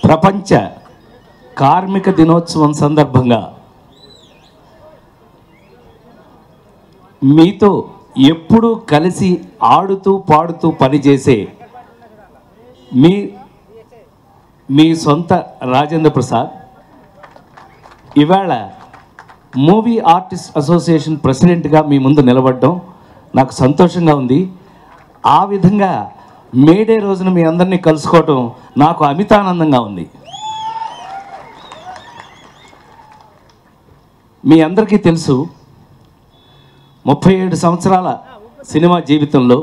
ప్రపంచ కార్మిక దినోత్సవం సందర్భంగా మీతో ఎప్పుడూ కలిసి ఆడుతూ పాడుతూ పనిచేసే మీ సొంత రాజేంద్ర ప్రసాద్ ఇవాళ మూవీ ఆర్టిస్ట్ అసోసియేషన్ ప్రెసిడెంట్గా మీ ముందు నిలబడడం నాకు సంతోషంగా ఉంది. ఆ విధంగా మేడే రోజున మీ అందరినీ కలుసుకోవటం నాకు అమితానందంగా ఉంది. మీ అందరికీ తెలుసు 37 సంవత్సరాల సినిమా జీవితంలో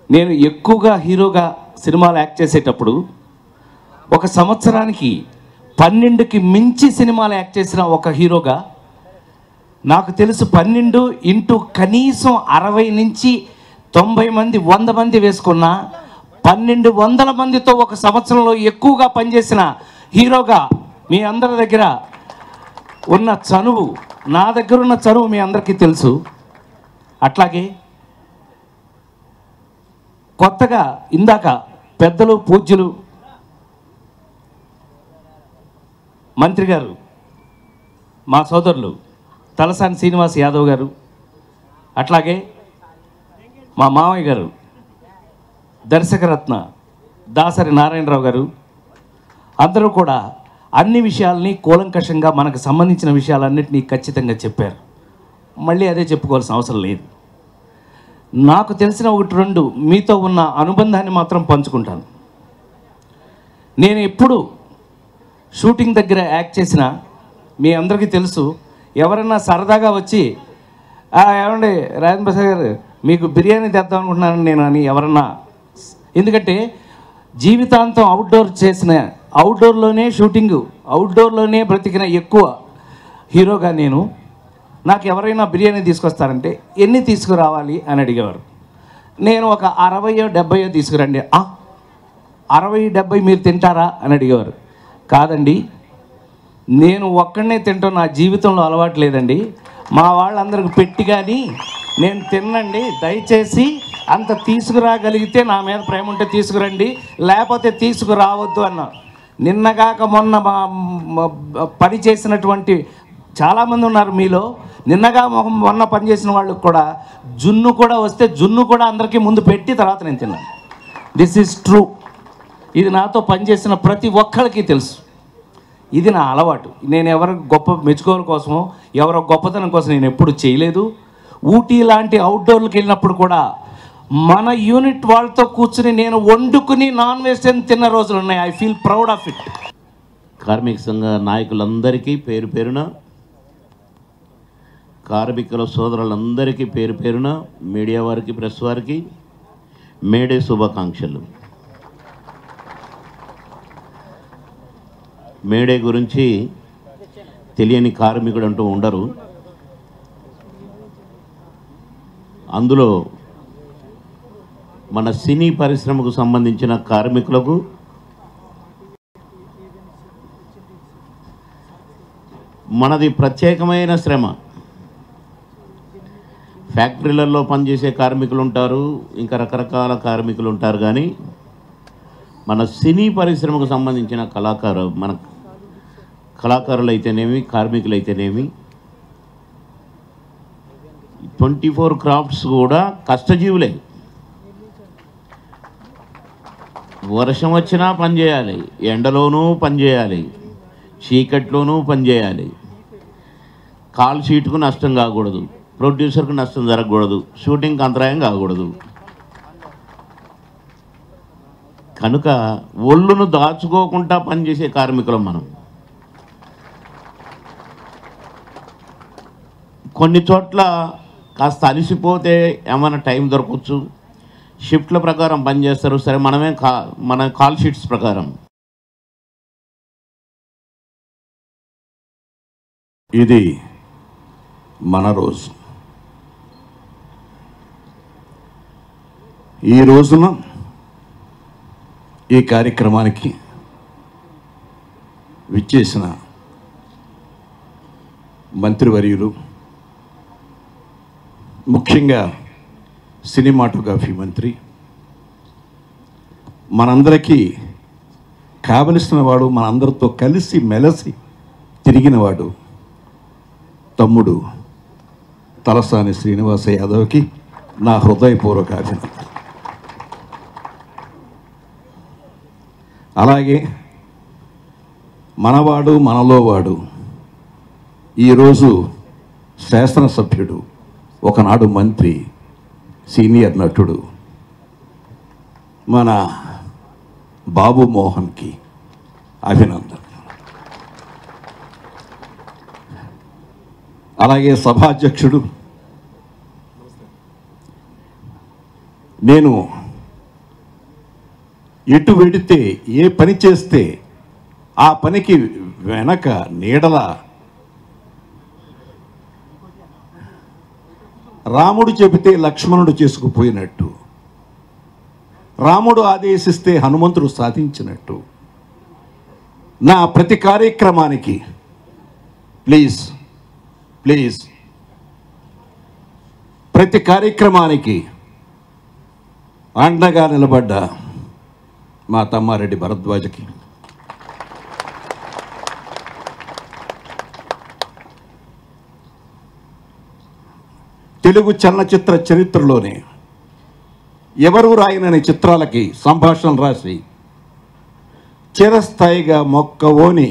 నేను ఎక్కువగా హీరోగా సినిమాలు యాక్ట్ చేసేటప్పుడు ఒక సంవత్సరానికి 12కి మించి సినిమాలు యాక్ట్ చేసిన ఒక హీరోగా నాకు తెలుసు 12 ఇంటూ కనీసం 60 నుంచి 90 మంది 100 మంది వేసుకున్న 1200 మందితో ఒక సంవత్సరంలో ఎక్కువగా పనిచేసిన హీరోగా మీ అందరి దగ్గర ఉన్న చనువు, నా దగ్గర ఉన్న చనువు మీ అందరికీ తెలుసు. అట్లాగే కొత్తగా ఇందాక పెద్దలు పూజ్యులు మంత్రి గారు, మా సోదరులు తలసాని శ్రీనివాస్ యాదవ్ గారు, అట్లాగే మా మామయ్య గారు దర్శకరత్న దాసరి నారాయణరావు గారు అందరూ కూడా అన్ని విషయాల్ని కూలంకషంగా మనకు సంబంధించిన విషయాలన్నింటినీ ఖచ్చితంగా చెప్పారు. మళ్ళీ అదే చెప్పుకోవాల్సిన అవసరం లేదు. నాకు తెలిసిన 1-2 మీతో ఉన్న అనుబంధాన్ని మాత్రం పంచుకుంటాను. నేను ఎప్పుడు షూటింగ్ దగ్గర యాక్ట్ చేసినా మీ అందరికీ తెలుసు, ఎవరన్నా సరదాగా వచ్చి ఏమండి రాజేంద్ర ప్రసాద్ గారు మీకు బిర్యానీ తెద్దాం అనుకుంటున్నాను నేను అని ఎవరన్నా, ఎందుకంటే జీవితాంతం అవుట్డోర్లోనే షూటింగు, అవుట్డోర్లోనే బ్రతికిన ఎక్కువ హీరోగా నాకు ఎవరైనా బిర్యానీ తీసుకొస్తారంటే ఎన్ని తీసుకురావాలి అని అడిగేవారు. నేను ఒక 60-70 తీసుకురండి. 60-70 మీరు తింటారా అని అడిగేవారు. కాదండి, నేను ఒక్కడనే తింటాం, నా జీవితంలో అలవాటు లేదండి, మా వాళ్ళందరికి పెట్టి కానీ నేను తిన్నండి, దయచేసి అంత తీసుకురాగలిగితే నా మీద ప్రేమ ఉంటే తీసుకురండి, లేకపోతే తీసుకురావద్దు అన్నా. నిన్నగాక మొన్న పని చేసినటువంటి చాలామంది ఉన్నారు మీలో. నిన్నగా మొన్న పనిచేసిన వాళ్ళకి కూడా జున్ను కూడా వస్తే జున్ను కూడా అందరికీ ముందు పెట్టి తర్వాత నేను తిన్నాను. This is true. ఇది నాతో పనిచేసిన ప్రతి ఒక్కరికి తెలుసు. ఇది నా అలవాటు. నేను ఎవరి గొప్ప మెచ్చుకోవడం కోసమో ఎవరో గొప్పతనం కోసం నేను ఎప్పుడు చేయలేదు. ఊటీ లాంటి అవుట్డోర్లకు వెళ్ళినప్పుడు కూడా మన యూనిట్ వాళ్ళతో కూర్చుని నేను వండుకుని నాన్ వెజిటేరియన్ తిన్న రోజులు ఉన్నాయి. I feel proud of it. కార్మిక సంఘ నాయకులందరికీ పేరు పేరున, కార్మికుల సోదరులందరికీ పేరు పేరున, మీడియా వారికి, ప్రెస్ వారికి మేడే శుభాకాంక్షలు. మేడే గురించి తెలియని కార్మికుడు అంటూ ఉండరు. అందులో మన సినీ పరిశ్రమకు సంబంధించిన కార్మికులకు మనది ప్రత్యేకమైన శ్రమ. ఫ్యాక్టరీలలో పనిచేసే కార్మికులు ఉంటారు, ఇంకా రకరకాల కార్మికులు ఉంటారు. కానీ మన సినీ పరిశ్రమకు సంబంధించిన మన కళాకారులు అయితేనేమి, కార్మికులు అయితేనేమి, 24 క్రాఫ్ట్స్ కూడా కష్టజీవులే. వర్షం వచ్చినా పనిచేయాలి, ఎండలోనూ పనిచేయాలి, చీకట్లోనూ పనిచేయాలి. కాల్ షీట్కు నష్టం కాకూడదు, ప్రొడ్యూసర్కు నష్టం జరగకూడదు, షూటింగ్కి అంతరాయం కాకూడదు. కనుక ఒళ్ళును దాచుకోకుండా పనిచేసే కార్మికులం మనం. కొన్ని చోట్ల కాస్త అలసిపోతే ఏమైనా టైం దొరకవచ్చు, షిఫ్ట్ల ప్రకారం పనిచేస్తారు. సరే, మన కాల్ షీట్స్ ప్రకారం. ఇది మన రోజు. ఈ రోజున ఈ కార్యక్రమానికి విచ్చేసిన మంత్రివర్యులు, ముఖ్యంగా సినిమాటోగ్రఫీ మంత్రి, మనందరికీ కావలసిన వాడు, మనందరితో కలిసి మెలసి తిరిగినవాడు తమ్ముడు తలసాని శ్రీనివాస యాదవ్కి నా హృదయపూర్వక అభినందన. అలాగే మనవాడు, మనలోవాడు, ఈరోజు శాసనసభ్యుడు, ఒకనాడు మంత్రి, సీనియర్ నటుడు మన బాబు మోహన్కి అభినందన. అలాగే సభాధ్యక్షుడు, నేను ఎటు వెడితే ఏ పని చేస్తే ఆ పనికి వెనక నీడల రాముడు చెబితే లక్ష్మణుడు చేసుకుపోయినట్టు, రాముడు ఆదేశిస్తే హనుమంతుడు సాధించినట్టు, నా ప్రతి కార్యక్రమానికి ప్లీజ్ ప్రతి కార్యక్రమానికి అండగా నిలబడ్డ మా తమ్మారెడ్డి భరద్వాజకి, తెలుగు చలనచిత్ర చరిత్రలోనే ఎవరూ రాయనని చిత్రాలకి సంభాషణలు రాసి చిరస్థాయిగా మొక్కవోని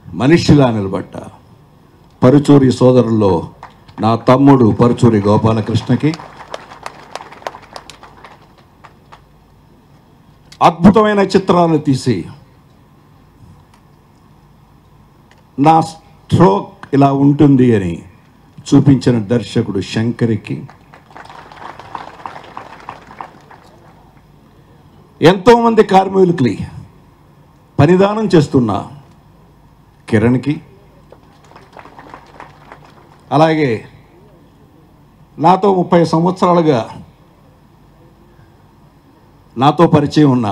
మనిషిలా నిలబడ్డ పరుచూరి సోదరుల్లో నా తమ్ముడు పరుచూరి గోపాలకృష్ణకి, అద్భుతమైన చిత్రాలు తీసి నా స్ట్రోక్ ఇలా ఉంటుంది అని చూపించిన దర్శకుడు శంకర్కి, ఎంతోమంది కార్మికులకి పనిదానం చేస్తున్న కిరణ్కి, అలాగే నాతో 30 సంవత్సరాలుగా నాతో పరిచయం ఉన్న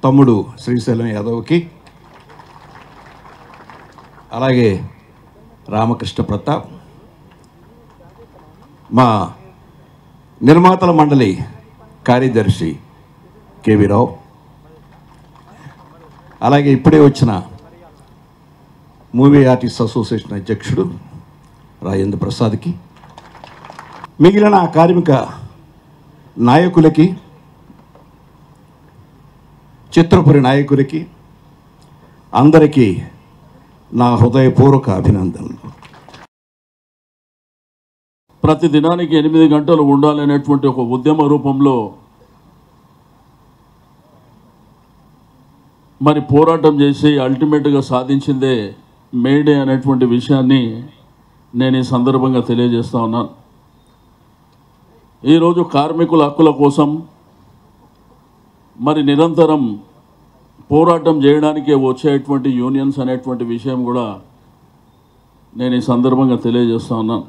తమ్ముడు శ్రీశైలం యాదవ్కి, అలాగే రామకృష్ణ ప్రతాప్, మా నిర్మాతల మండలి కార్యదర్శి కేవీ రావు, అలాగే ఇప్పుడే వచ్చిన మూవీ ఆర్టిస్ట్ అసోసియేషన్ అధ్యక్షుడు రాజేంద్ర ప్రసాద్కి, మిగిలిన కార్మిక నాయకులకి, చిత్రపురి నాయకులకి అందరికీ నా హృదయపూర్వక అభినందనలు. ప్రతి దినానికి 8 గంటలు ఉండాలనేటువంటి ఒక ఉద్యమ రూపంలో మరి పోరాటం చేసి అల్టిమేట్గా సాధించిందే మేడే అనేటువంటి విషయాన్ని నేను ఈ సందర్భంగా తెలియజేస్తా ఉన్నాను. ఈరోజు కార్మికుల హక్కుల కోసం మరి నిరంతరం పోరాటం చేయడానికి వచ్చేటువంటి యూనియన్స్ అనేటువంటి విషయం కూడా నేను ఈ సందర్భంగా తెలియజేస్తా ఉన్నాను.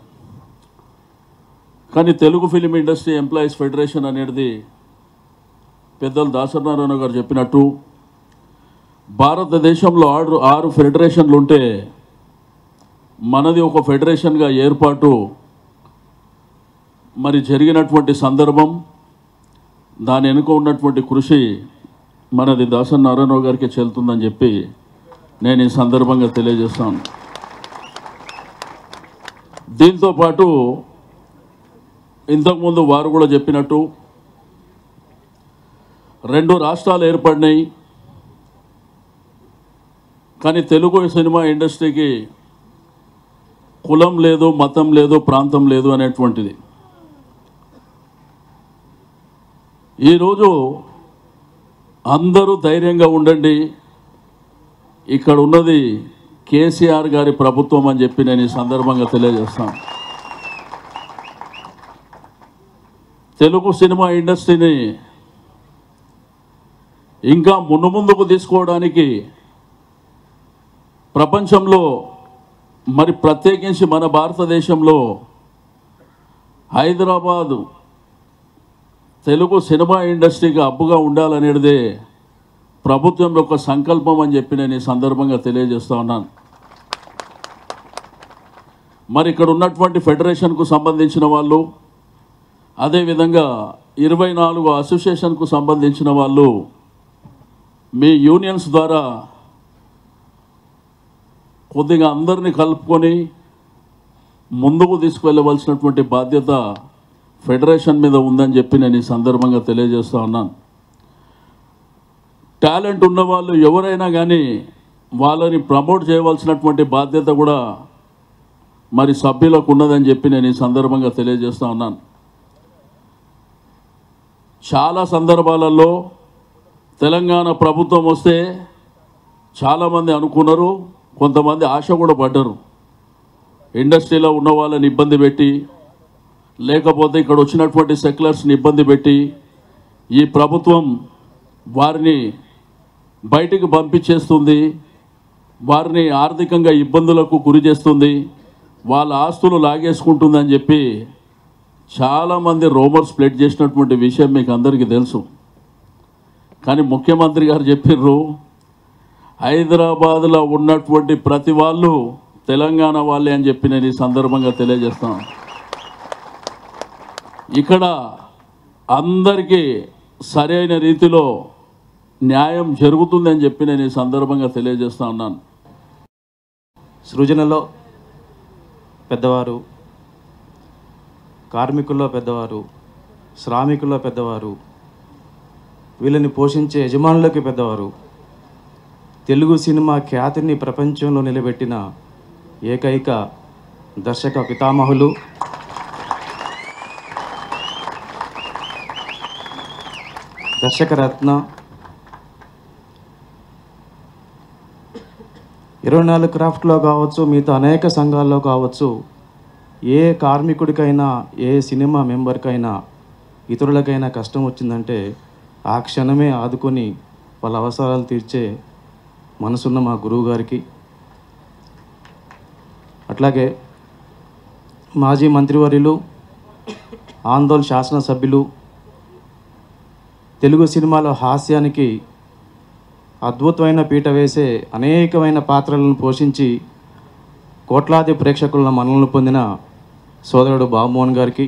కానీ Telugu film industry employees federation అనేది పెద్దలు దాసనారాయణ గారు చెప్పినట్టు భారతదేశంలో 6 ఫెడరేషన్లు ఉంటే మనది ఒక ఫెడరేషన్గా ఏర్పాటు మరి జరిగినటువంటి సందర్భం, దాని వెనుక ఉన్నటువంటి కృషి మనది దాసనారాయణ గారికి చెల్లుతుందని చెప్పి నేను ఈ సందర్భంగా తెలియజేస్తాను. దీంతోపాటు ఇంతకుముందు వారు కూడా చెప్పినట్టు 2 రాష్ట్రాలు ఏర్పడినాయి. కానీ తెలుగు సినిమా ఇండస్ట్రీకి కులం లేదు, మతం లేదు, ప్రాంతం లేదు అనేటువంటిది. ఈరోజు అందరూ ధైర్యంగా ఉండండి, ఇక్కడ ఉన్నది కేసీఆర్ గారి ప్రభుత్వం అని చెప్పి నేను ఈ సందర్భంగా తెలియజేస్తాను. తెలుగు సినిమా ఇండస్ట్రీని ఇంకా ముందుకు తీసుకోవడానికి ప్రపంచంలో మరి ప్రత్యేకించి మన భారతదేశంలో హైదరాబాదు తెలుగు సినిమా ఇండస్ట్రీకి హబ్బుగా ఉండాలనేదే ప్రభుత్వం యొక్క సంకల్పం అని చెప్పి నేను ఈ సందర్భంగా తెలియజేస్తూ ఉన్నాను. మరి ఇక్కడ ఉన్నటువంటి ఫెడరేషన్కు సంబంధించిన వాళ్ళు, అదేవిధంగా 24 అసోసియేషన్కు సంబంధించిన వాళ్ళు మీ యూనియన్స్ ద్వారా కొద్దిగా అందరినీ కలుపుకొని ముందుకు తీసుకువెళ్ళవలసినటువంటి బాధ్యత ఫెడరేషన్ మీద ఉందని చెప్పి నేను ఈ సందర్భంగా తెలియజేస్తూ ఉన్నాను. టాలెంట్ ఉన్నవాళ్ళు ఎవరైనా కానీ వాళ్ళని ప్రమోట్ చేయవలసినటువంటి బాధ్యత కూడా మరి సభ్యులకు ఉన్నదని చెప్పి నేను ఈ సందర్భంగా తెలియజేస్తూ ఉన్నాను. చాలా సందర్భాలలో తెలంగాణ ప్రభుత్వం వస్తే చాలామంది అనుకున్నారు, కొంతమంది ఆశ కూడా పడ్డారు. ఇండస్ట్రీలో ఉన్న వాళ్ళని ఇబ్బంది పెట్టి, లేకపోతే ఇక్కడ వచ్చినటువంటి సెక్యులర్స్ని ఇబ్బంది పెట్టి ఈ ప్రభుత్వం వారిని బయటికి పంపించేస్తుంది, వారిని ఆర్థికంగా ఇబ్బందులకు గురి చేస్తుంది, వాళ్ళ ఆస్తులు లాగేసుకుంటుందని చెప్పి చాలామంది రూమర్స్ స్ప్రెడ్ చేసినటువంటి విషయం మీకు అందరికీ తెలుసు. కానీ ముఖ్యమంత్రి గారు చెప్పిర్రు, హైదరాబాద్లో ఉన్నటువంటి ప్రతి వాళ్ళు తెలంగాణ వాళ్ళే అని చెప్పి నేను ఈ సందర్భంగా తెలియజేస్తాను. ఇక్కడ అందరికీ సరైన రీతిలో న్యాయం జరుగుతుందని చెప్పి నేను ఈ సందర్భంగా తెలియజేస్తూ ఉన్నాను. సృజనలో పెద్దవారు, కార్మికుల్లో పెద్దవారు, శ్రామికుల్లో పెద్దవారు, వీళ్ళని పోషించే యజమానులకి పెద్దవారు, తెలుగు సినిమా ఖ్యాతిని ప్రపంచంలో నిలబెట్టిన ఏకైక దర్శక పితామహులు, దర్శకరత్న, 24 క్రాఫ్ట్లో కావచ్చు, మిగతా అనేక సంఘాల్లో కావచ్చు, ఏ కార్మికుడికైనా ఏ సినిమా మెంబర్కైనా ఇతరులకైనా కష్టం వచ్చిందంటే ఆ క్షణమే ఆదుకొని వాళ్ళ అవసరాలు తీర్చే మనసున్న మా గురువు గారికి, అట్లాగే మాజీ మంత్రివర్యులు, ఆందోళన శాసనసభ్యులు, తెలుగు సినిమాలో హాస్యానికి అద్భుతమైన పీట వేసే అనేకమైన పాత్రలను పోషించి కోట్లాది ప్రేక్షకుల మన్ననలు పొందిన సోదరుడు బాబుమోహన్ గారికి,